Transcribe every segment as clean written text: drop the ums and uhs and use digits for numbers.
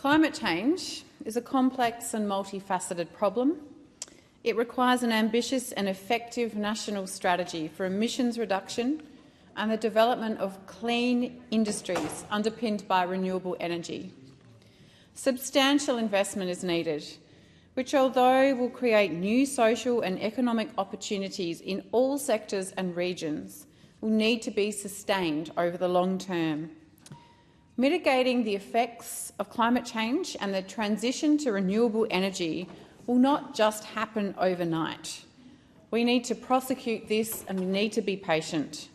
Climate change is a complex and multifaceted problem. It requires an ambitious and effective national strategy for emissions reduction and the development of clean industries underpinned by renewable energy. Substantial investment is needed, which, although will create new social and economic opportunities in all sectors and regions, will need to be sustained over the long term. Mitigating the effects of climate change and the transition to renewable energy will not just happen overnight. We need to prosecute this and we need to be patient.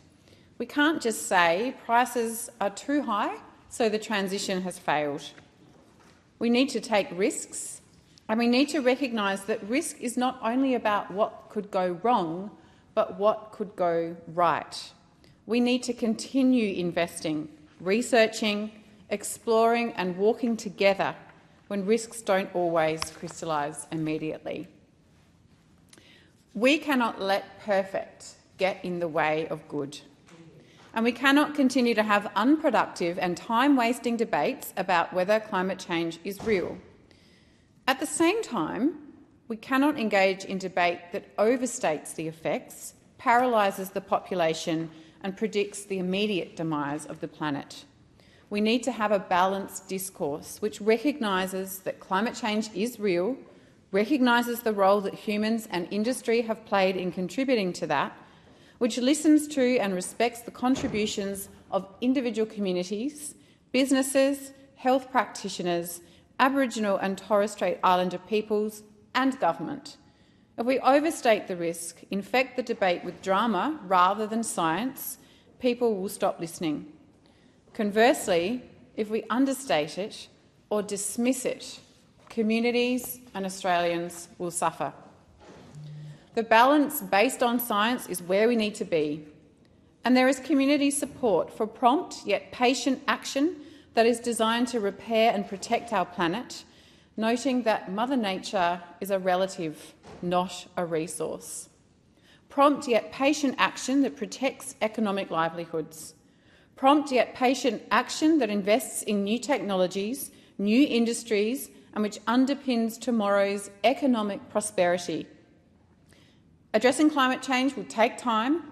We can't just say prices are too high, so the transition has failed. We need to take risks, and we need to recognise that risk is not only about what could go wrong, but what could go right. We need to continue investing, researching, exploring and walking together when risks don't always crystallise immediately. We cannot let perfect get in the way of good. And we cannot continue to have unproductive and time-wasting debates about whether climate change is real. At the same time, we cannot engage in debate that overstates the effects, paralyses the population and predicts the immediate demise of the planet. We need to have a balanced discourse which recognises that climate change is real, recognises the role that humans and industry have played in contributing to that, which listens to and respects the contributions of individual communities, businesses, health practitioners, Aboriginal and Torres Strait Islander peoples and government. If we overstate the risk, infect the debate with drama rather than science, people will stop listening. Conversely, if we understate it or dismiss it, communities and Australians will suffer. The balance based on science is where we need to be, and there is community support for prompt yet patient action that is designed to repair and protect our planet, noting that Mother Nature is a relative, not a resource. Prompt yet patient action that protects economic livelihoods. Prompt yet patient action that invests in new technologies, new industries, and which underpins tomorrow's economic prosperity. Addressing climate change will take time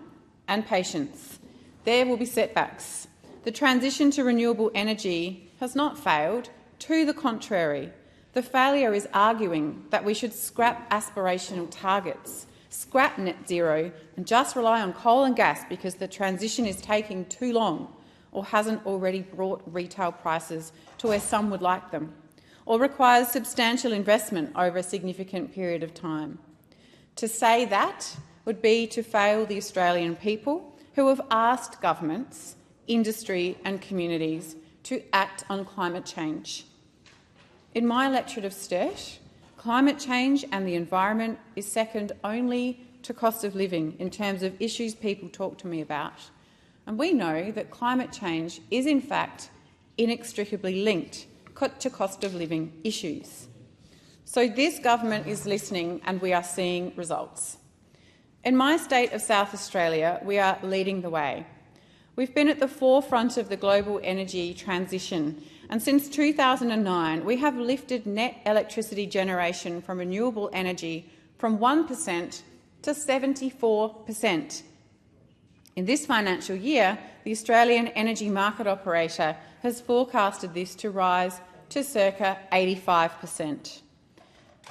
and patience. There will be setbacks. The transition to renewable energy has not failed. To the contrary, the failure is arguing that we should scrap aspirational targets, scrap net zero and just rely on coal and gas because the transition is taking too long or hasn't already brought retail prices to where some would like them, or requires substantial investment over a significant period of time. To say that would be to fail the Australian people who have asked governments, industry and communities to act on climate change. In my electorate of Sturt, climate change and the environment is second only to cost of living in terms of issues people talk to me about. And we know that climate change is in fact inextricably linked to cost of living issues. So this government is listening and we are seeing results. In my state of South Australia, we are leading the way. We've been at the forefront of the global energy transition, and since 2009 we have lifted net electricity generation from renewable energy from 1% to 74%. In this financial year, the Australian Energy Market Operator has forecasted this to rise to circa 85%.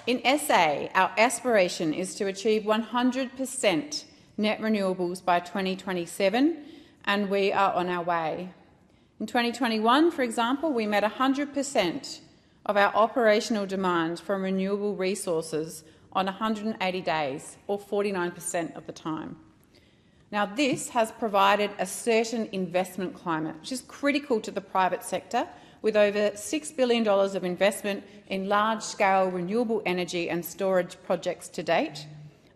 In SA, our aspiration is to achieve 100% net renewables by 2027, and we are on our way. In 2021, for example, we met 100% of our operational demand from renewable resources on 180 days, or 49% of the time. Now, this has provided a certain investment climate, which is critical to the private sector, with over $6 billion of investment in large-scale renewable energy and storage projects to date,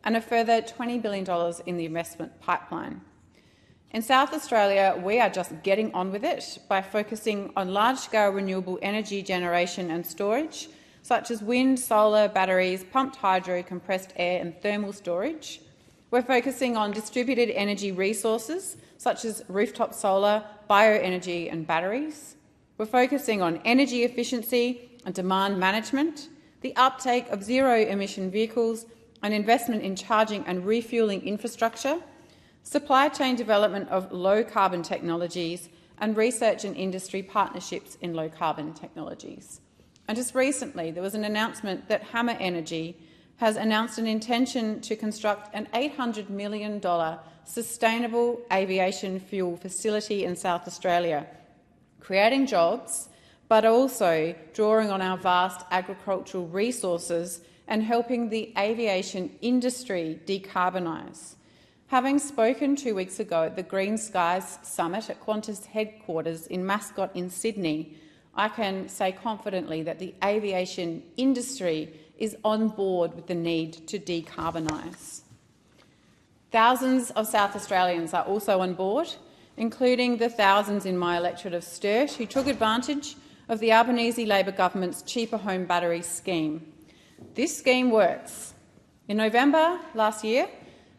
and a further $20 billion in the investment pipeline. In South Australia, we are just getting on with it by focusing on large-scale renewable energy generation and storage, such as wind, solar, batteries, pumped hydro, compressed air and thermal storage. We're focusing on distributed energy resources, such as rooftop solar, bioenergy and batteries. We're focusing on energy efficiency and demand management, the uptake of zero-emission vehicles, and investment in charging and refuelling infrastructure, supply chain development of low-carbon technologies, and research and industry partnerships in low-carbon technologies. And just recently, there was an announcement that Hammer Energy has announced an intention to construct an $800 million sustainable aviation fuel facility in South Australia, creating jobs, but also drawing on our vast agricultural resources and helping the aviation industry decarbonise. Having spoken 2 weeks ago at the Green Skies Summit at Qantas headquarters in Mascot in Sydney, I can say confidently that the aviation industry is on board with the need to decarbonise. Thousands of South Australians are also on board, including the thousands in my electorate of Sturt who took advantage of the Albanese Labor Government's cheaper home battery scheme. This scheme works. In November last year,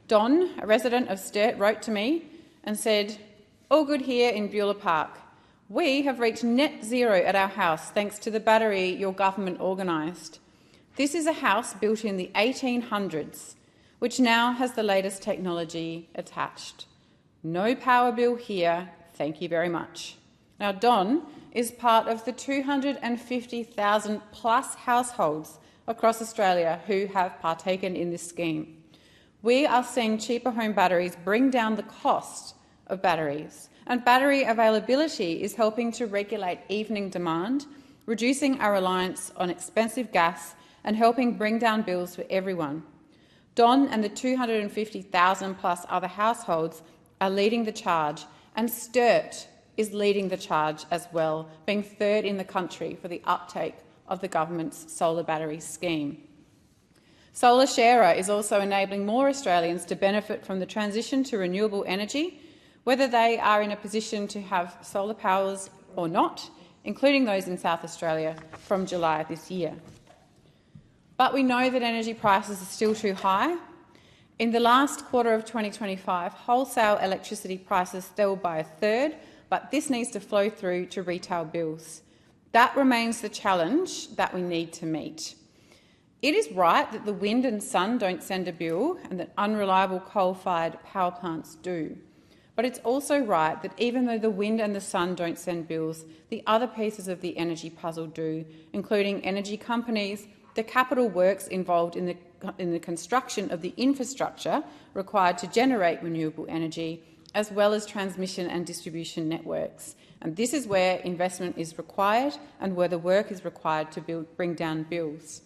Don, a resident of Sturt, wrote to me and said, "All good here in Beulah Park. We have reached net zero at our house thanks to the battery your government organised. This is a house built in the 1800s, which now has the latest technology attached. No power bill here, thank you very much." Now, Don is part of the 250,000 plus households across Australia who have partaken in this scheme. We are seeing cheaper home batteries bring down the cost of batteries, and battery availability is helping to regulate evening demand, reducing our reliance on expensive gas and helping bring down bills for everyone. Don and the 250,000 plus other households are leading the charge, and Sturt is leading the charge as well, being third in the country for the uptake of the government's solar battery scheme. Solar Sharer is also enabling more Australians to benefit from the transition to renewable energy, whether they are in a position to have solar powers or not, including those in South Australia from July this year. But we know that energy prices are still too high. In the last quarter of 2025, wholesale electricity prices fell by a third, but this needs to flow through to retail bills. That remains the challenge that we need to meet. It is right that the wind and sun don't send a bill and that unreliable coal-fired power plants do. But it's also right that even though the wind and the sun don't send bills, the other pieces of the energy puzzle do, including energy companies, the capital works involved in the construction of the infrastructure required to generate renewable energy, as well as transmission and distribution networks. And this is where investment is required and where the work is required to bring down bills.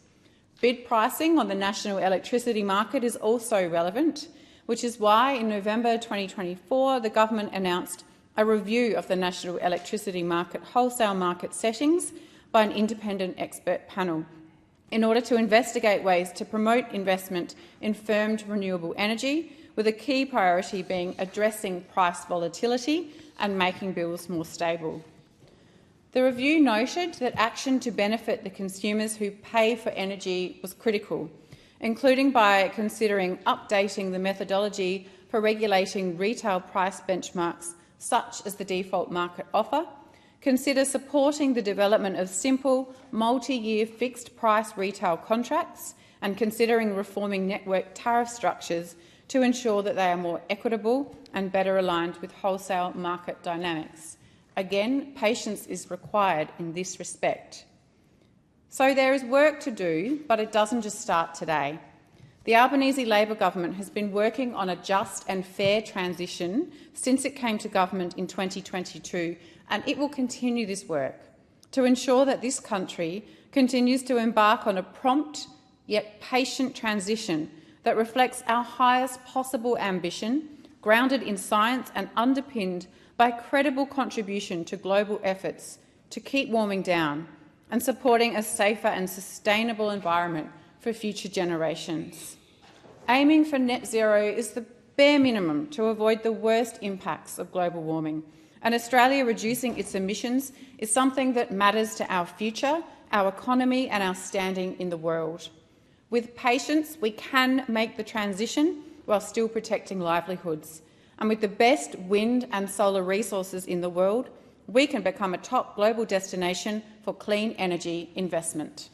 Bid pricing on the national electricity market is also relevant, which is why in November 2024 the government announced a review of the national electricity market wholesale market settings by an independent expert panel in order to investigate ways to promote investment in firmed renewable energy, with a key priority being addressing price volatility and making bills more stable. The review noted that action to benefit the consumers who pay for energy was critical, including by considering updating the methodology for regulating retail price benchmarks such as the default market offer, consider supporting the development of simple, multi-year fixed-price retail contracts, and considering reforming network tariff structures to ensure that they are more equitable and better aligned with wholesale market dynamics. Again, patience is required in this respect. So there is work to do, but it doesn't just start today. The Albanese Labor Government has been working on a just and fair transition since it came to government in 2022, and it will continue this work to ensure that this country continues to embark on a prompt yet patient transition that reflects our highest possible ambition, grounded in science and underpinned by credible contribution to global efforts to keep warming down and supporting a safer and sustainable environment for future generations. Aiming for net zero is the bare minimum to avoid the worst impacts of global warming, and Australia reducing its emissions is something that matters to our future, our economy and our standing in the world. With patience, we can make the transition while still protecting livelihoods. And with the best wind and solar resources in the world, we can become a top global destination for clean energy investment.